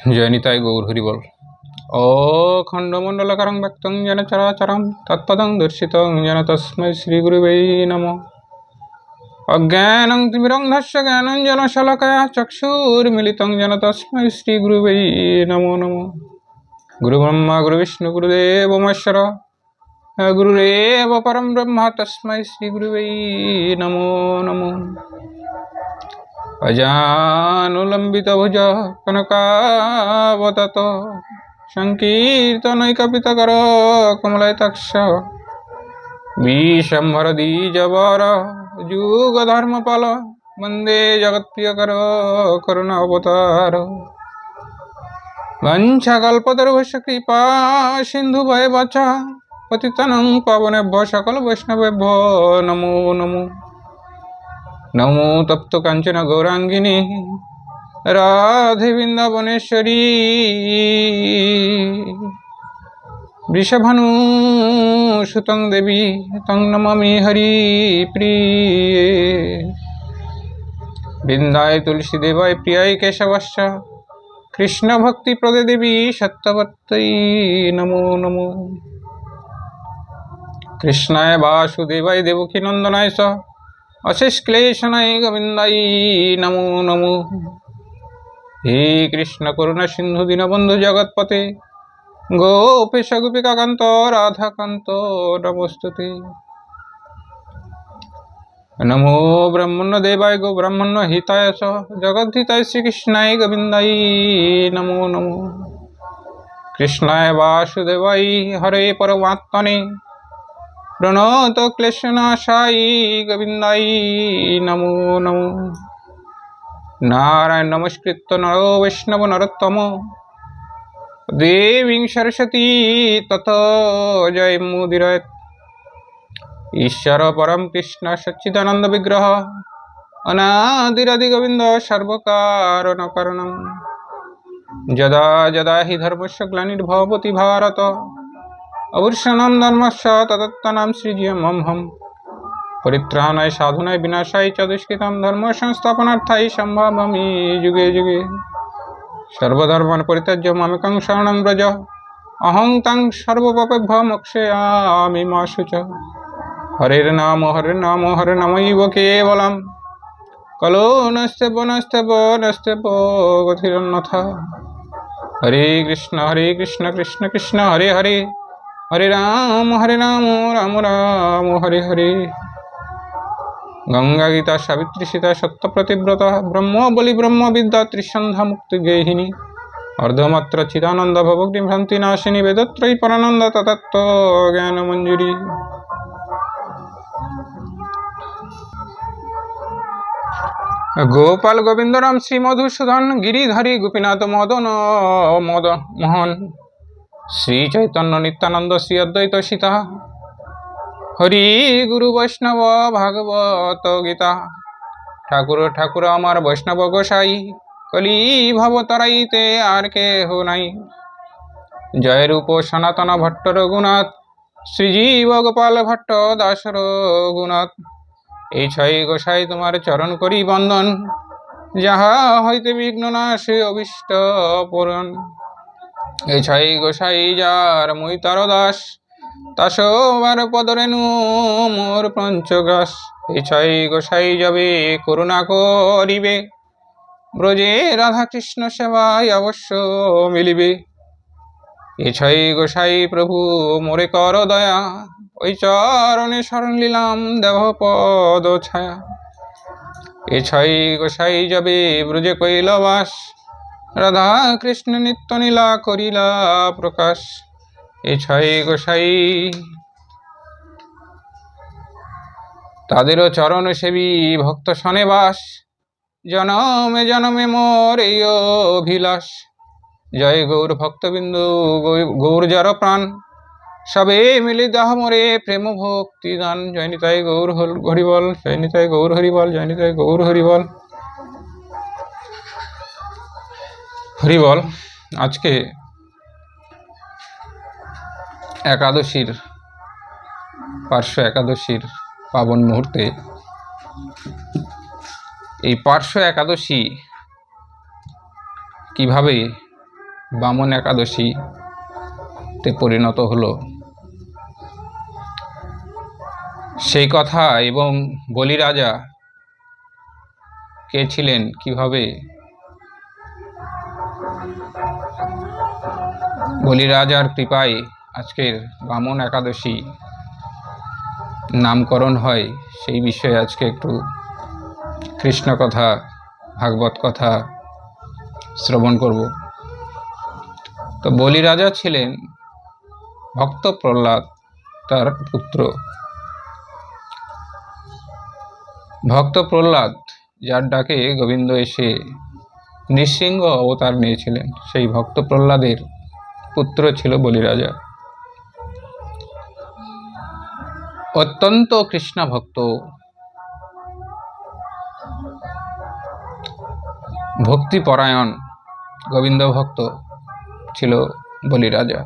জয় নিতাই গৌর হরিবল। অখণ্ডমণ্ডলকারং ব্যক্তং যেন চরাচরং তৎপদং দর্শিতং যেন তস্मै শ্রীগুরুবে নমঃ। অজ্ঞানং তিমিরন্ধস্য জ্ঞানাঞ্জনশলাকয়া চক্ষুর্মিলিतं যেন তস্मै শ্রীগুরুবে নমো নমঃ। গুরুব্রহ্মা গুরুবিষ্ণু গুরুদেব মহেশ্বর গুরুরেব পরম ব্রহ্ম তস্मै শ্রীগুরুবে নমো নমঃ। অজানুলম্বিতভুজ কনকাবতত সংকীর্তনৈকপিতকর কমলায়তাক্ষ বিশ্বম্ভর দ্বিজবর যুগধর্মপাল বন্দে জগৎপ্রিয়কর করুণাবতার। বঞ্ছাকল্পতরুভ্যশ্চ কৃপা সিন্ধুভয়বচ পতিতানাং পাবনেভ্যো সকল বৈষ্ণবেভ্যো নমো নমো। নমো তপ্ত কাঞ্চন গৌরাঙ্গিনী রাধে বৃন্দাবনেশ্বরী বৃষভানু সুতং দেবী তং নমামি হরি প্রিয়ে। বৃন্দায় তুলসী দেবায় প্রিয়ায় কেশবশ্চ কৃষ্ণ ভক্তি প্রদে দেবী সত্যবত্তৈ নমো নমো। কৃষ্ণায় বাসুদেবায় দেবকী নন্দনায় চ অশেষ ক্লেশনায় গোবিন্দাই নমো নমো। হে কৃষ্ণ করুণা সিন্ধু দীনবন্ধু জগৎপতে গোপেশ গোপিকাকান্ত রাধাকান্ত নমস্তুতে। নমো ব্রহ্মণ্য দেবায় গো ব্রহ্মণ্য হিতায় চ জগদ্ধিতায় শ্রীকৃষ্ণায় গোবিন্দাই নমো নমো। কৃষ্ণায় বাসুদেবায় হরে পরমাত্মনে প্রণত ক্লেশনাশায়ী গোবিন্দাই নমো নমো। নারায়ণ নমস্কৃত্য নর বৈষ্ণব নরোত্তম দেবীং সরস্বতী তত জয়মুদীরয়েৎ। ঈশ্বর পরম কৃষ্ণ সচ্চিদানন্দ বিগ্রহ অনাদিরাদি গোবিন্দ সর্বকারণকারণম। যদা যদা হি ধর্মস্য গ্লানির্ভবতি ভারত অবশ্যনম ধর্মস্য তদত্তনাম সৃজ্যমহম। পরিত্রাণায় সাধুনায় বিনাশায় চ দুষ্কৃতম ধর্ম সংস্থাপনার্থায় সম্ভাবামি যুগে যুগে। সর্বধর্মাन् পরিত্যজ্য মামেকং শরণং ব্রজ অহং তং সর্বপাপেভ্যো মোক্ষয়ামি মা শুচঃ। হরের নাম হরে নামৈব কেবলম কলো নস্তেব গতিরন্যথা। হরে কৃষ্ণ কৃষ্ণ কৃষ্ণ হরে হরে হরে রাম রাম রাম হরে হরে। গঙ্গা গীতা সাবিত্রী সীতা সত্য প্রতিব্রতা ব্রহ্ম বলি ব্রহ্ম বিদ্যা ত্রিসন্ধ্যা মুক্তি গেহিনী অর্ধমাত্র চিদানন্দ ভবগ্নি ভ্রান্তি নাশিনী বেদত্রয়ী পরানন্দ ততত্ব জ্ঞান মঞ্জুরি। গোপাল গোবিন্দ রাম শ্রী মধুসূদন গিরিধারী গোপীনাথ মদন মোহন শ্রী চৈতন্য নিত্যানন্দ শ্রী অদ্বৈত সীতা হরি গুরু বৈষ্ণব ভাগবত গীতা। ঠাকুর ঠাকুর আমার বৈষ্ণব গোসাই কলি ভব তরাইতে আর কেহ নাই। জয় রূপ সনাতন ভট্ট রঘুনাথ শ্রীজীব গোপাল ভট্ট দাস রঘুনাথ। এই ছয় গোসাই তোমার চরণ করি বন্দন যাহা হইতে বিঘ্ন নাশে অভীষ্ট পূরণ। এই ছয় গোসাই যার মুই তার দাস তাসবার পদরেণু মোর পঞ্চগ্রাস। এই ছয় গোসাই যাবে করুণা করিবে ব্রজে রাধা কৃষ্ণ সেবায় অবশ্য মিলিবে। এই ছয় গোসাই প্রভু মোরে কর দয়া ওই চরণে শরণ লীলাম দেহ পদ ছায়া। এ ছয় গোসাই যাবে ব্রজে কৈলাবাস রাধা কৃষ্ণ নিত্য নীলা করিলা প্রকাশ। এ ছয় গোসাই তাদেরও চরণ সেবী ভক্ত সনে বাস জনমে জনমে মোর এই অভিলাষ। জয় গৌর ভক্তবিন্দু গৌর যার প্রাণ সবে মিলি দাহ মোরে প্রেম ভক্তি দান। জয় নিতাই গৌর হরিবল জয় নিতাই গৌর হরিবল জয় নিতাই গৌর হরিবল হরিবল। আজকে একাদশীর পার্শ্ব একাদশীর পাবন মুহূর্তে এই পার্শ্ব একাদশী কিভাবে বামন একাদশীতে পরিণত হলো, সেই কথা এবং বলি রাজা কে ছিলেন, কিভাবে বলি রাজার কৃপায় আজকের বামন একাদশী নামকরণ হয়, সেই বিষয়ে আজকে একটু কৃষ্ণ কথা, ভাগবত কথা শ্রবণ করব। তো বলি রাজা ছিলেন ভক্ত প্রহ্লাদ তার পুত্র। ভক্ত প্রহ্লাদ, যার ডাকে গোবিন্দ এসে নৃসিংহ অবতার নিয়েছিলেন, সেই ভক্ত প্রহ্লাদের পুত্র ছিল বলি রাজা। অত্যন্ত কৃষ্ণ ভক্ত, ভক্তিপরায়ণ, গোবিন্দ ভক্ত ছিল বলি রাজা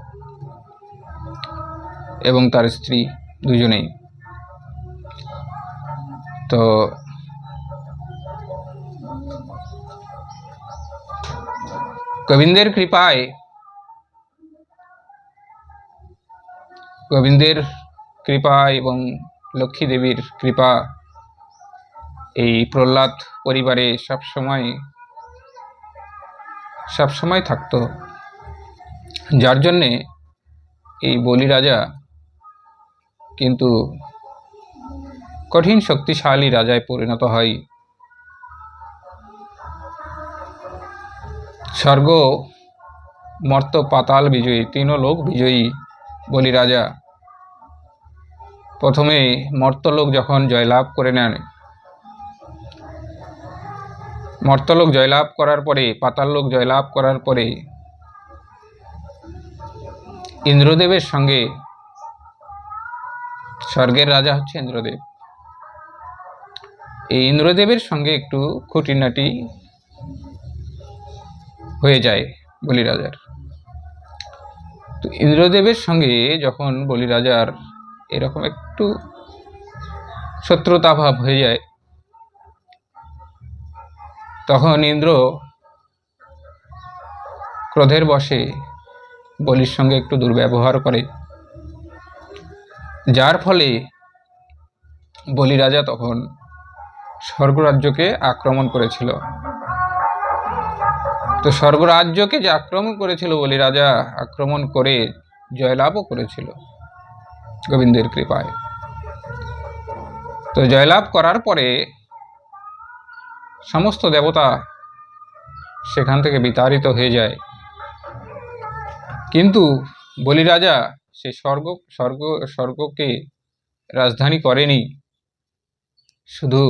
এবং তার স্ত্রী দুজনেই। তো গোবিন্দের কৃপায়, গোবিন্দের কৃপা এবং লক্ষ্মী দেবীর কৃপা এই প্রহ্লাদ পরিবারে সবসময় থাকতো, যার জন্যে এই বলি রাজা কিন্তু কঠিন শক্তিশালী রাজায় পরিণত হয়। স্বর্গ মর্ত পাতাল বিজয়ী, তিনও লোক বিজয়ী বলি রাজা প্রথমে মর্তলোক যখন জয়লাভ করে নেন, মর্তলোক জয়লাভ করার পরে, পাতাল লোক জয়লাভ করার পরে ইন্দ্রদেবের সঙ্গে, স্বর্গের রাজা হচ্ছে ইন্দ্রদেব, এই ইন্দ্রদেবের সঙ্গে একটু খুঁটিনাটি হয়ে যায় বলি রাজার। তো ইন্দ্রদেবের সঙ্গে যখন বলি রাজার এরকম একটু শত্রুতা ভাব হয়ে যায়, তখন ইন্দ্র ক্রোধের বশে বলির সঙ্গে একটু দুর্ব্যবহার করে, যার ফলে বলি রাজা তখন স্বর্গরাজ্যকে আক্রমণ করেছিল। তো স্বর্গরাজ্যকে যে আক্রমণ করেছিল বলি রাজা, আক্রমণ করে জয়লাভও করেছিল গোবিন্দের কৃপায়। তো জয়লাভ করার পরে সমস্ত দেবতা সেখান থেকে বিতাড়িত হয়ে যায়, কিন্তু বলি রাজা সে স্বর্গকে রাজধানী করেনি, শুধু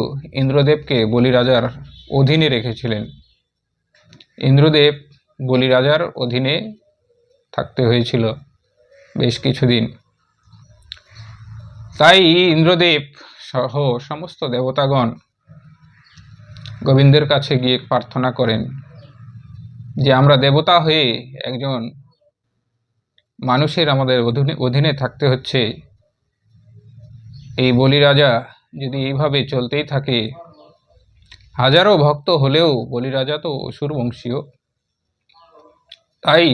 ইন্দ্রদেবকে বলি রাজার অধীনে রেখেছিলেন। ইন্দ্রদেব বলি রাজার অধীনে থাকতে হয়েছিল বেশ কিছুদিন। তাই ইন্দ্রদেব সহ সমস্ত দেবতাগণ গোবিন্দের কাছে গিয়ে প্রার্থনা করেন যে আমরা দেবতা হয়ে একজন মানুষের আমাদের অধীনে থাকতে হচ্ছে, এই বলি রাজা যদি এইভাবে চলতেই থাকে, হাজারো ভক্ত হলেও বলি রাজা তো অসুর বংশীয়, তাই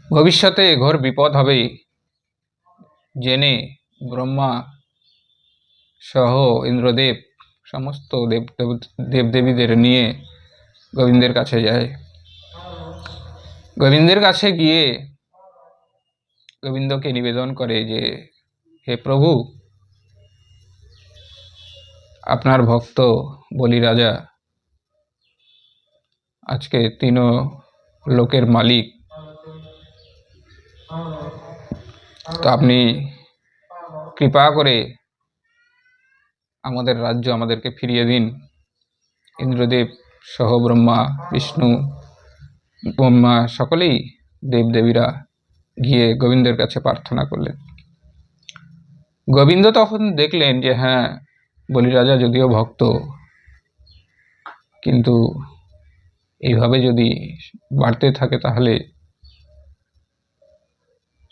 ভবিষ্যতে ঘোর বিপদ হবে জেনে ব্রহ্মা সহ ইন্দ্রদেব সমস্ত দেবদেবীদের নিয়ে গোবিন্দের কাছে যায়। গোবিন্দের কাছে গিয়ে গোবিন্দকে নিবেদন করে যে হে প্রভু, আপনার ভক্ত বলি রাজা আজকে তিন লোকের মালিক, তো আপনি কৃপা করে আমাদের রাজ্য আমাদেরকে ফিরিয়ে দিন। ইন্দ্রদেব সহ ব্রহ্মা, বিষ্ণু, ব্রহ্মা সকলেই দেবদেবীরা গিয়ে গোবিন্দের কাছে প্রার্থনা করলেন। গোবিন্দ তখন দেখলেন যে হ্যাঁ, বলি রাজা যদিও ভক্ত, কিন্তু এইভাবে যদি বাড়তে থাকে তাহলে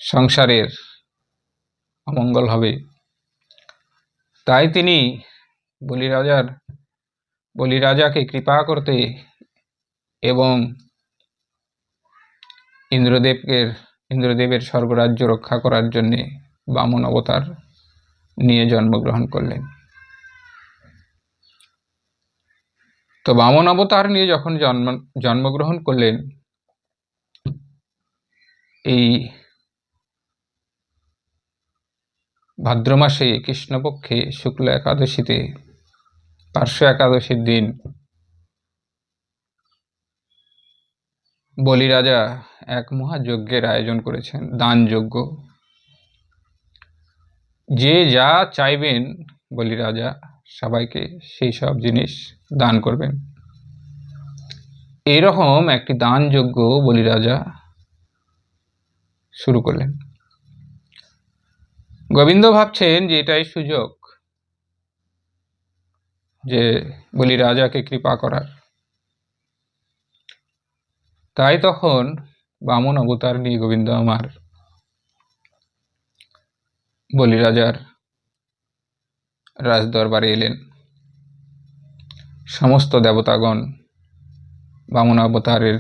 সংসারের অমঙ্গল হবে। তাই তিনি বলি রাজাকে কৃপা করতে এবং ইন্দ্রদেবের স্বর্গরাজ্য রক্ষা করার জন্যে বামন অবতার নিয়ে জন্মগ্রহণ করলেন। তো বামন অবতার নিয়ে যখন জন্মগ্রহণ করলেন, এই ভাদ্র মাসে কৃষ্ণপক্ষে শুক্ল একাদশীতে, পার্শ্ব একাদশীর দিন বলি রাজা এক মহাযজ্ঞের আয়োজন করেছেন, দান যজ্ঞ। যে যা চাইবেন বলি রাজা সবাইকে সেই সব জিনিস দান করবেন। এইরকম একটি দান যজ্ঞ বলি রাজা শুরু করলেন। গোবিন্দ ভাবছেন যে এটাই সুযোগ যে বলি রাজাকে কৃপা করার। তাই তখন বামন অবতার নিয়ে গোবিন্দ আমার বলি রাজার রাজদরবারে এলেন। সমস্ত দেবতাগণ বামন অবতারের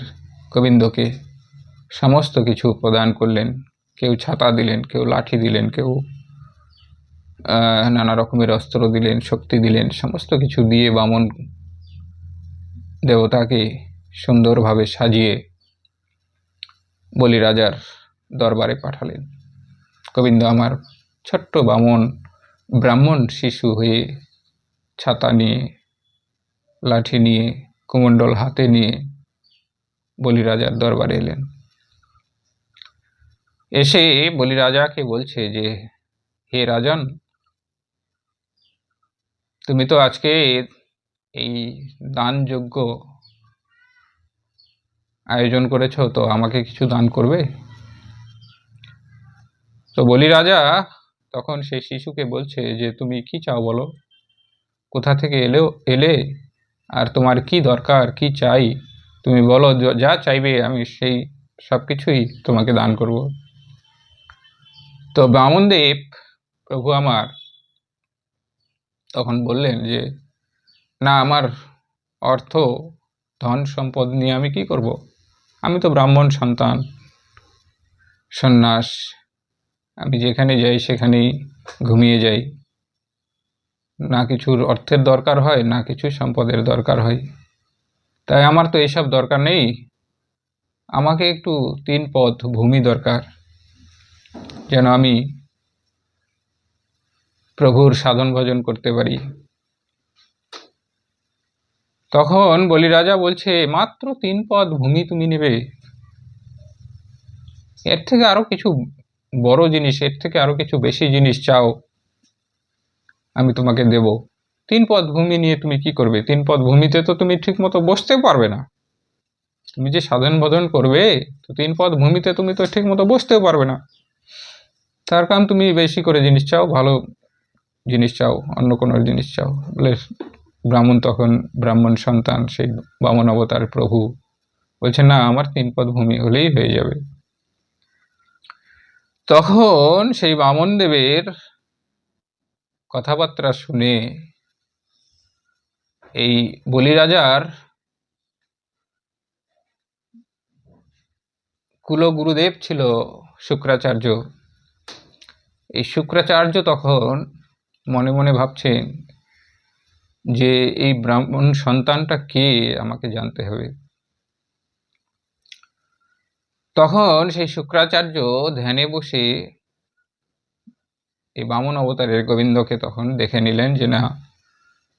গোবিন্দকে সমস্ত কিছু প্রদান করলেন। কেউ ছাতা দিলেন, কেউ লাঠি দিলেন, কেউ নানা রকমের অস্ত্র দিলেন, শক্তি দিলেন। সমস্ত কিছু দিয়ে বামন দেবতাকে সুন্দরভাবে সাজিয়ে বলি রাজার দরবারে পাঠালেন। গোবিন্দ আমার ছোট্ট ব্রাহ্মণ শিশু হয়ে ছাতা নিয়ে, লাঠি নিয়ে, কুমণ্ডল হাতে নিয়ে বলি রাজার দরবারে এলেন। এসে বলি রাজাকে বলছে যে, হে রাজন, তুমি তো আজকে এই দান যজ্ঞ আয়োজন করেছ, তো আমাকে কিছু দান করবে? তো বলি রাজা তখন সেই শিশুকে বলছে যে, তুমি কি চাও বলো, কোথা থেকে এলে আর তোমার কি দরকার, কি চাই তুমি বলো, যা চাইবে আমি সেই সব কিছুই তোমাকে দান করব। তো বামনদেব প্রভু আমার তখন বললেন যে, না, আমার অর্থ ধন সম্পদ নিয়ে আমি কি করব? আমি তো ব্রাহ্মণ সন্তান, সন্ন্যাস, আমি যেখানে যাই সেখানেই ঘুমিয়ে যাই। না কিছুর অর্থের দরকার হয়, না কিছু সম্পদের দরকার হয়। তাই আমার তো এসব দরকার নেই। আমাকে একটু 3 পদ ভূমি দরকার, যেন আমি প্রভুর সাধন ভজন করতে পারি। তখন বলি রাজা বলছে, মাত্র 3 পদ ভূমি তুমি নেবে? এর থেকে আরো কিছু বড় জিনিস, এর থেকে আরো কিছু বেশি জিনিস চাও, আমি তোমাকে দেব। 3 পদ ভূমি নিয়ে তুমি কি করবে? 3 পদ ভূমিতে তো তুমি ঠিক মতো বসতে পারবে না। তুমি যে সাধন ভজন করবে, তো 3 পদ ভূমিতে তুমি তো ঠিক মতো বসতেও পারবে না। তার কারণ তুমি বেশি করে জিনিস চাও, ভালো জিনিস চাও, অন্য কোনো জিনিস চাও বলে তখন ব্রাহ্মণ সন্তান সেই বামন অবতার প্রভু বলছে, না, আমার 3 পদ ভূমি হলেই হয়ে যাবে। তখন সেই বামন দেবের কথাবার্তা শুনে এই বলি রাজার কুলগুরুদেব ছিল শুক্রাচার্য। এই শুক্রাচার্য তখন মনে মনে ভাবছেন যে, এই ব্রাহ্মণ সন্তানটা কে, আমাকে জানতে হবে। তখন সেই শুক্রাচার্য ধ্যানে বসে এই বামন অবতারের গোবিন্দকে তখন দেখে নিলেন যে, না,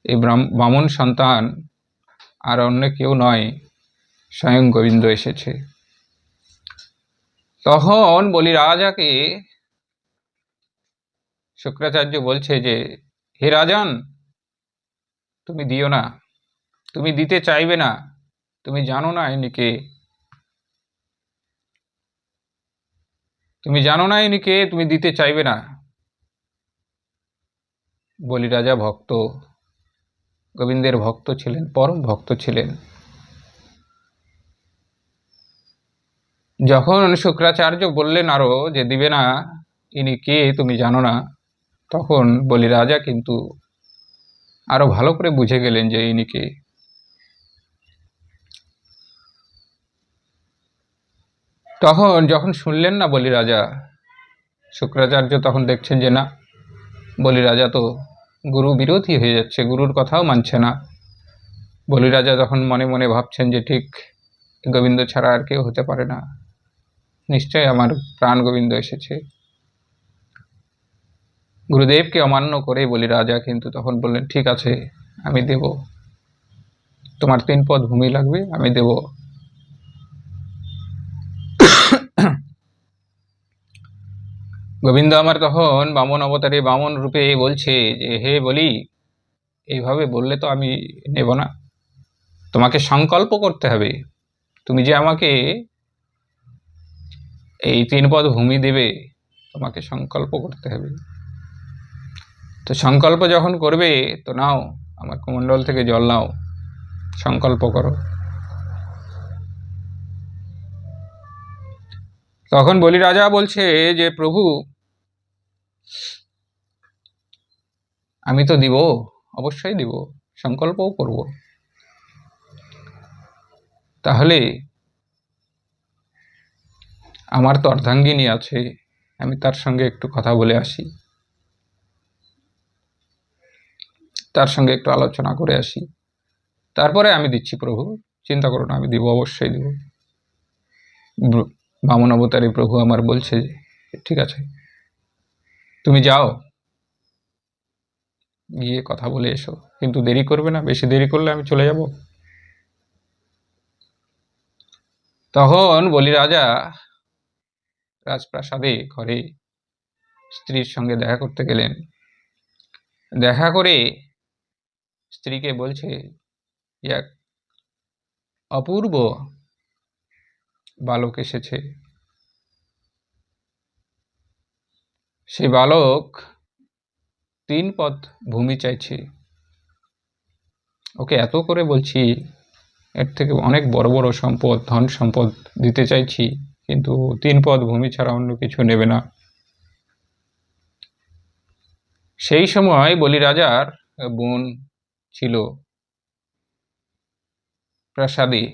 এই বামন সন্তান আর অন্য কেউ নয়, স্বয়ং গোবিন্দ এসেছে। তখন বলি রাজাকে শুক্রাচার্য বলছে যে, হে রাজন, তুমি দিও না, তুমি দিতে চাইবে না, তুমি জানো না ইনি কে, তুমি জানো না ইনি কে, তুমি দিতে চাইবে না। বলি রাজা ভক্ত, গোবিন্দের ভক্ত ছিলেন, পরম ভক্ত ছিলেন। যখন শুক্রাচার্য বললেন আরো যে দিবে না, ইনি কে তুমি জানো না, তখন বলি রাজা কিন্তু আরো ভালো করে বুঝে গেলেন যে ইনি কে। তখন যখন শুনলেন না বলি রাজা, শুক্রাচার্য তখন দেখছেন যে না, বলি রাজা তো গুরু বিরোধী হয়ে যাচ্ছে, গুরুর কথাও মানছে না। বলি রাজা তখন মনে মনে ভাবছেন যে ঠিক গোবিন্দ ছাড়া আর কেউ হতে পারে না, নিশ্চয় আমার প্রাণ গোবিন্দ এসেছে। গুরুদেবকে অমান্য করে বলি রাজা কিন্তু তখন বললেন, ঠিক আছে আমি দেব, তোমার 3 পদ ভূমি লাগবে, আমি দেব। গোবিন্দ আমার তখন বামন অবতারে বামন রূপে বলছে যে হে বলি, এইভাবে বললে তো আমি নেব না, তোমাকে সংকল্প করতে হবে, তুমি যে আমাকে এই 3 পদ ভূমি দেবে, তোমাকে সংকল্প করতে হবে। তো সংকল্প যখন করবে তো নাও, আমার কুমণ্ডল থেকে জল নাও, সংকল্প করো। তখন বলি রাজা বলছে যে প্রভু, আমি তো দিব, অবশ্যই দিব, সংকল্পও করব, তাহলে আমার তো অর্ধাঙ্গিনী আছে, আমি তার সঙ্গে একটু কথা বলে আসি, তার সঙ্গে একটু আলোচনা করে আসি, তারপরে আমি দিচ্ছি প্রভু, চিন্তা করো না, আমি দিব, অবশ্যই দিব। বামন অবতারী প্রভু আমার বলছে ঠিক আছে, তুমি যাও, গিয়ে কথা বলে এসো, কিন্তু দেরি করবে না, বেশি দেরি করলে আমি চলে যাব। তখন বলি রাজা রাজপ্রাসাদে ঘরে স্ত্রীর সঙ্গে দেখা করতে গেলেন। দেখা করে স্ত্রীকে বলছে, এক অপূর্ব বালক এসেছে, সেই বালক 3 পদ ভূমি চাইছে, ওকে এত করে বলছি, এর থেকে অনেক বড় বড় সম্পদ, ধন সম্পদ দিতে চাইছি, কিন্তু 3 পদ ভূমি ছাড়া অন্য কিছু নেবে না। সেই সময় বলি রাজার বোন ছিল প্রাসাদে,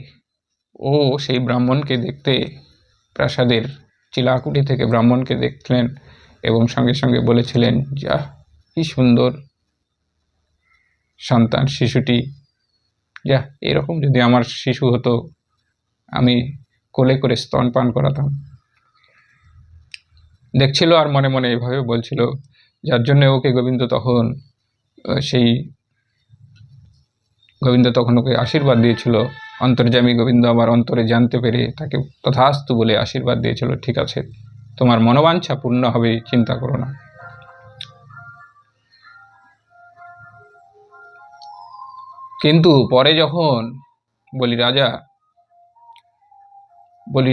ও সেই ব্রাহ্মণকে দেখতে প্রাসাদের চিলাকুটি থেকে ব্রাহ্মণকে দেখলেন এবং সঙ্গে সঙ্গে বলেছিলেন, যা কি সুন্দর সন্তান শিশুটি, যা এরকম যদি আমার শিশু হতো, আমি কোলে করে স্তনপান করাতাম। দেখছিল আর মনে মনে এভাবে বলছিল, যার জন্য ওকে গোবিন্দ তখন ওকে আশীর্বাদ দিয়েছিল, অন্তর্যামী গোবিন্দ আমার অন্তরে জানতে পেরে তাকে তথাস্তু বলে আশীর্বাদ দিয়েছিল, ঠিক আছে তোমার মনোবাঞ্ছা পূর্ণ হবে, চিন্তা করো না। কিন্তু পরে যখন বলি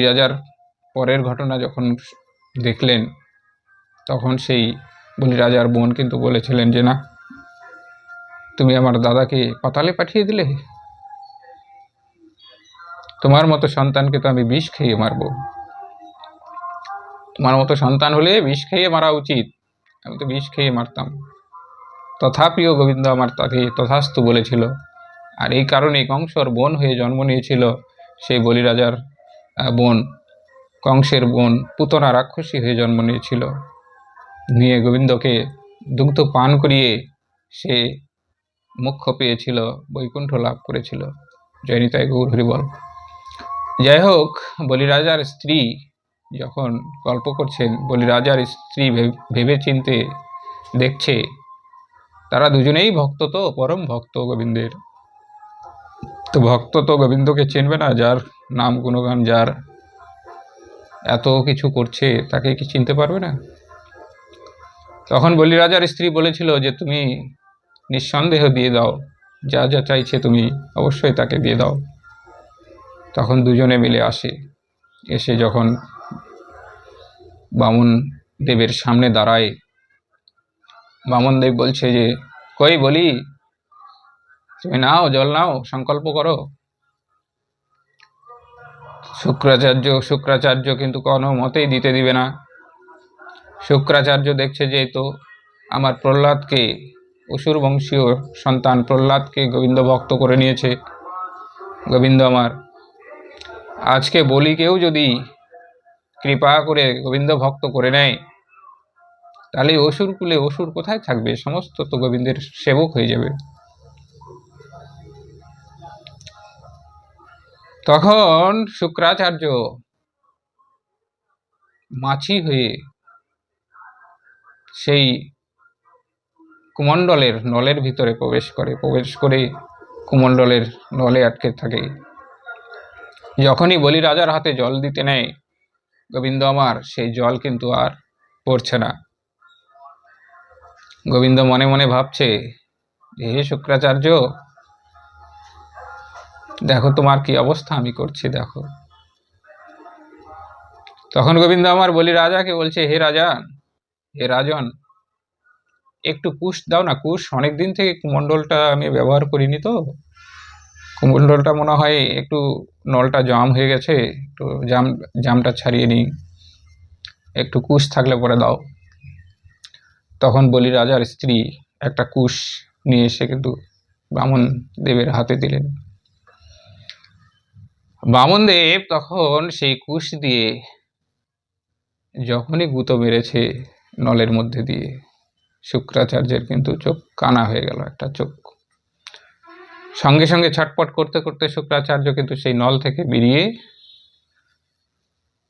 রাজার পরের ঘটনা যখন দেখলেন, তখন সেই বলি রাজার বোন কিন্তু বলেছিলেন যে না, তুমি আমার দাদাকে পাতালে পাঠিয়ে দিলে, তোমার মতো সন্তানকে তো আমি বিষ খেয়ে মারব, তোমার মতো সন্তান হলে বিষ খেয়ে মারা উচিত, আমি তো বিষ খেয়ে মারতাম। তথাপিও গোবিন্দ আমার তাকে তথাস্তু বলেছিল, আর এই কারণে কংসর বোন হয়ে জন্ম নিয়েছিল সেই বলি রাজার বোন, কংসের বোন পুতনা রাক্ষসী হয়ে জন্ম নিয়েছিল, নিয়ে গোবিন্দকে দুগ্ধ পান করিয়ে সে মোক্ষ পেয়েছিল, বৈকুণ্ঠ লাভ করেছিল। জয় নিতাই গৌর হরি বল। যাই হোক, বলি রাজার স্ত্রী যখন গল্প করছেন, বলি রাজার স্ত্রী ভেবে চিনতে দেখছে তারা দুজনেই ভক্ত, তো পরম ভক্ত গোবিন্দের, তো ভক্ত তো গোবিন্দকে চিনবে না, যার নাম গুণগান, যার এত কিছু করছে, তাকে কি চিনতে পারবে না? তখন বলি রাজার স্ত্রী বলেছিল যে তুমি নিঃসন্দেহ দিয়ে দাও, যা যা চাইছে তুমি অবশ্যই তাকে দিয়ে দাও। তখন দুজনে মিলে এসে যখন বামন দেবের সামনে দাঁড়ায়, বামন দেব বলছে যে কই বলি, তুমি নাও, জল নাও, সংকল্প করো। শুক্রাচার্য কিন্তু কোনো মতেই দিতে দিবে না। শুক্রাচার্য দেখছে যে তো আমার প্রহ্লাদকে, অসুর বংশীয় সন্তান প্রহ্লাদকে গোবিন্দ ভক্ত করে নিয়েছে, গোবিন্দ আমার আজকে বলিকেও যদি কৃপা করে গোবিন্দ ভক্ত করে নেয়, তাহলে অসুর কুলে অসুর কোথায় থাকবে? সমস্ত তো গোবিন্দের সেবক হয়ে যাবে। তখন শুক্রাচার্য মাছি হয়ে সেই কুমণ্ডলের নলের ভিতরে প্রবেশ করে কুমণ্ডলের নলে আটকে থাকে। যখনই বলি রাজার হাতে জল দিতে নেয় গোবিন্দ আমার, সেই জল কিন্তু আর পড়ছে না। গোবিন্দ মনে মনে ভাবছে, হে শুক্রাচার্য, দেখো তোমার কি অবস্থা আমি করছি, দেখো। তখন গোবিন্দ আমার বলি রাজাকে বলছে, হে রাজন, একটু কুশ দাও না, কুশ। অনেকদিন থেকে কুমণ্ডলটা আমি ব্যবহার করিনি, তো কুমণ্ডলটা মনে হয় একটু নলটা জাম হয়ে গেছে, একটু জামটা ছাড়িয়ে নিই, একটু কুশ থাকলে পরে দাও। তখন বলি রাজার স্ত্রী একটা কুশ নিয়ে এসে কিন্তু বামন দেবের হাতে দিলেন। বামন দেব তখন সেই কুশ দিয়ে যখনই গুঁতো মেরেছে নলের মধ্যে দিয়ে, শুক্রাচার্যের কিন্তু চোখ কানা হয়ে গেল, একটা চোখ। সঙ্গে সঙ্গে ছটপট করতে করতে শুক্রাচার্য কিন্তু সেই নল থেকে বেরিয়ে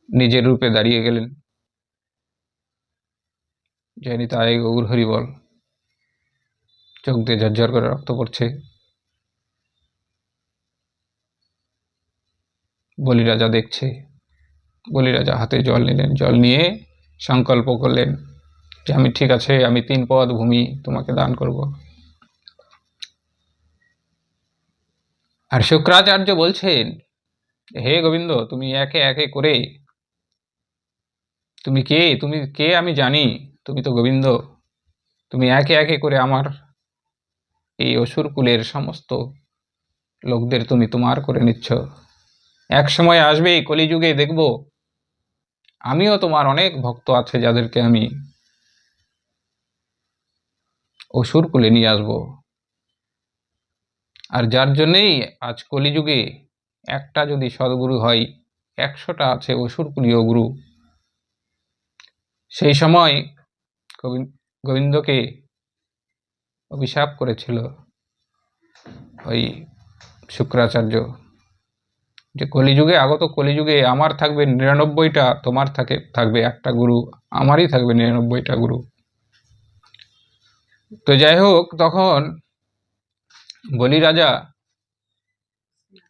নিজের রূপে দাঁড়িয়ে গেলেন। জয় নিতাই গৌর হরি বল। চোখ দিয়ে ঝরঝর করে রক্ত পড়ছে। বলি রাজা দেখছে। বলি রাজা হাতে জল নিলেন, জল নিয়ে সংকল্প করলেন যে আমি ঠিক আছে, আমি 3 পদ ভূমি তোমাকে দান করব। আর শুক্রাচার্য বলছেন, হে গোবিন্দ, তুমি একে একে করে, তুমি কে আমি জানি, তুমি তো গোবিন্দ। তুমি একে একে করে আমার এই অসুর কুলের সমস্ত লোকদের তুমি তোমার করে নিচ্ছ। এক সময় আসবে এই কলিযুগে, দেখব আমিও তোমার অনেক ভক্ত আছে যাদেরকে আমি অসুর কুলে নিয়ে আসব। আর যার জন্যেই আজ কলিযুগে একটা যদি সদ্গুরু হয়, 100টা আছে অসুরকুলীয় গুরু। সেই সময় গোবিন্দকে অভিশাপ করেছিল ওই শুক্রাচার্য, যে কলিযুগে আগত কলিযুগে আমার থাকবে 99টা, তোমার থাকবে একটা গুরু, আমারই থাকবে 99টা গুরু। তো যাই হোক, তখন বলি রাজা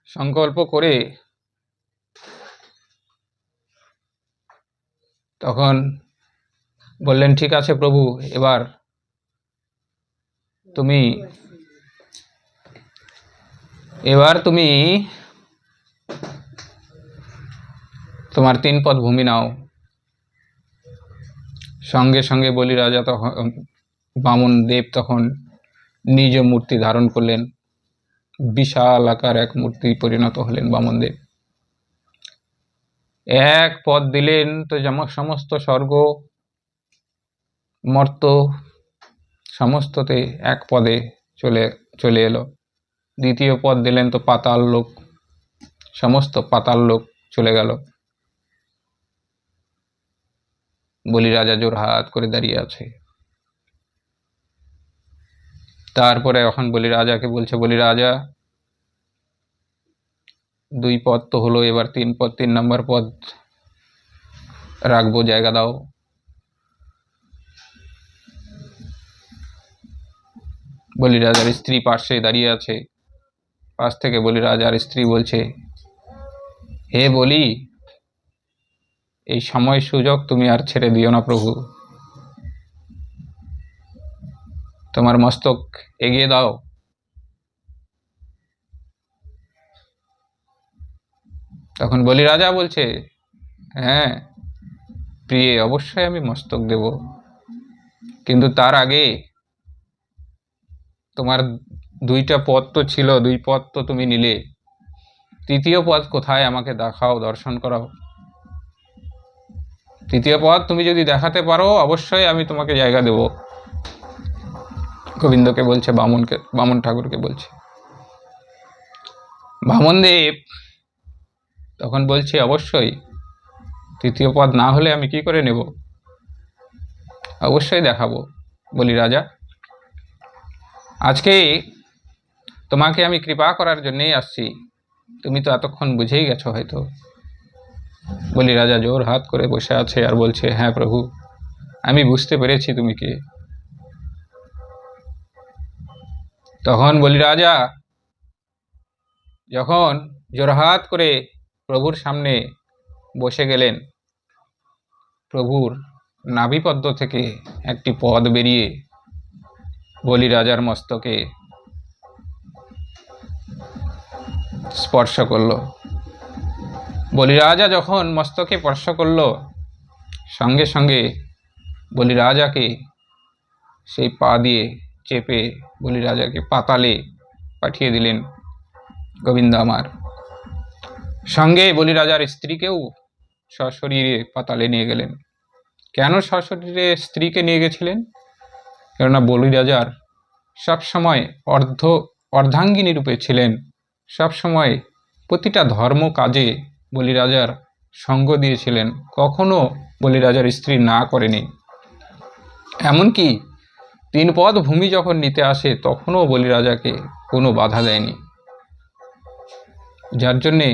সংকল্প করে তখন বললেন, ঠিক আছে প্রভু, এবার তুমি তোমার 3 পদ ভূমি নাও। সঙ্গে সঙ্গে বলি রাজা তখন, বামন দেব তখন নিজ মূর্তি ধারণ করলেন, বিশাল আকার এক মূর্তি পরিণত হলেন বামন দেব। এক পদ দিলেন তো সমস্ত স্বর্গ মর্ত সমস্ততে এক পদে চলে এলো। দ্বিতীয় পদ দিলেন তো পাতাল লোক, সমস্ত পাতাল লোক চলে গেল। বলি রাজা জোর হাত করে দাঁড়িয়ে আছে। তারপরে এখন বলি রাজাকে বলছে, বলি রাজা 2 পদ তো হলো, এবার 3 পদ, 3 নম্বর পদ রাখবো, জায়গা দাও। বলি রাজার স্ত্রী পাশে দাঁড়িয়ে আছে। পাশ থেকে বলি রাজার স্ত্রী বলছে, হে বলি, এই সময় সুযোগ তুমি আর ছেড়ে দিও না প্রভু, তোমার মস্তক এগিয়ে দাও। তখন বলি রাজা বলছে, হ্যাঁ প্রিয়ে, অবশ্যই আমি মস্তক দেব, কিন্তু তার আগে তোমার 2টা পদ তো ছিল, 2 পদ তো তুমি নিলে, 3য় পদ কোথায় আমাকে দেখাও, দর্শন করাও। 3য় পদ তুমি যদি দেখাতে পারো, অবশ্যই আমি তোমাকে জায়গা দেব। গোবিন্দকে বলছে, বামন ঠাকুরকে বলছে। বামন দেব তখন বলছে, অবশ্যই তৃতীয় পদ না হলে আমি কি করে নেব? অবশ্যই দেখাবো। বলি রাজা, আজকে তোমাকে আমি কৃপা করার জন্যেই আসছি, তুমি তো এতক্ষণ বুঝেই গেছো হয়তো। বলি রাজা জোর হাত করে বসে আছে আর বলছে, হ্যাঁ প্রভু, আমি বুঝতে পেরেছি তুমি কে। তখন বলি রাজা যখন জোরহাত করে প্রভুর সামনে বসে গেলেন, প্রভুর নাভিপদ্ম থেকে একটি পদ বেরিয়ে বলি রাজার মস্তকে স্পর্শ করল। বলি রাজা যখন মস্তকে স্পর্শ করল, সঙ্গে সঙ্গে বলি রাজাকে সেই পা দিয়ে চেপে বলি রাজাকে পাতালে পাঠিয়ে দিলেন গোবিন্দ আমার। সঙ্গে বলি রাজার স্ত্রীকেও সশরীরে পাতালে নিয়ে গেলেন। কেন সশরীরে স্ত্রীকে নিয়ে গেছিলেন? কেননা বলি রাজার সবসময় অর্ধাঙ্গিনী রূপে ছিলেন, সবসময় প্রতিটা ধর্ম কাজে বলি রাজার সঙ্গ দিয়েছিলেন, কখনো বলি রাজার স্ত্রী না করেনি। এমনকি 3 পদ ভূমি যখন নিতে আসে তখনও বলি রাজাকে কোনো বাধা দেয়নি, যার জন্যে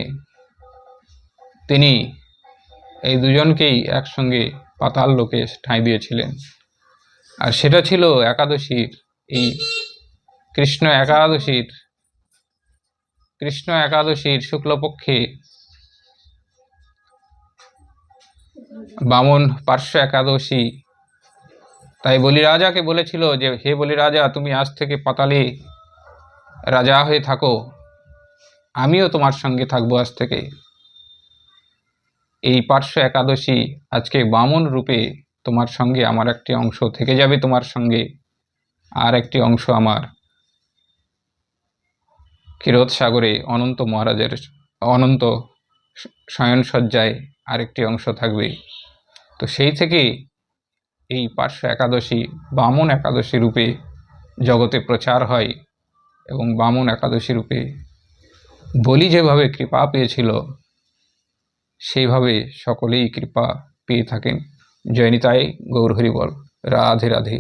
তিনি এই দুজনকেই একসঙ্গে পাতাল লোকে ঠাঁই দিয়েছিলেন। আর সেটা ছিল একাদশীর, এই কৃষ্ণ একাদশীর শুক্লপক্ষে বামন পার্শ্ব একাদশী। তাই বলি রাজাকে বলেছিল যে, হে বলি রাজা, তুমি আজ থেকে পাতালে রাজা হয়ে থাকো, আমিও তোমার সঙ্গে থাকবো আজ থেকে। এই পার্শ্ব একাদশী আজকে বামন রূপে তোমার সঙ্গে আমার একটি অংশ থেকে যাবে তোমার সঙ্গে, আর একটি অংশ আমার ক্ষীরোদ সাগরে অনন্ত মহারাজের অনন্ত শয়নসজ্জায় আরেকটি অংশ থাকবে। তো সেই থেকে এই পার্শ্ব একাদশী বামন একাদশী রূপে জগতে প্রচার হয়, এবং বামন একাদশী রূপে বলি যেভাবে কৃপা পেয়েছিল সেইভাবে সকলেই কৃপা পেয়ে থাকেন। জয় নিতাই গৌর হরি বল। রাধে রাধে।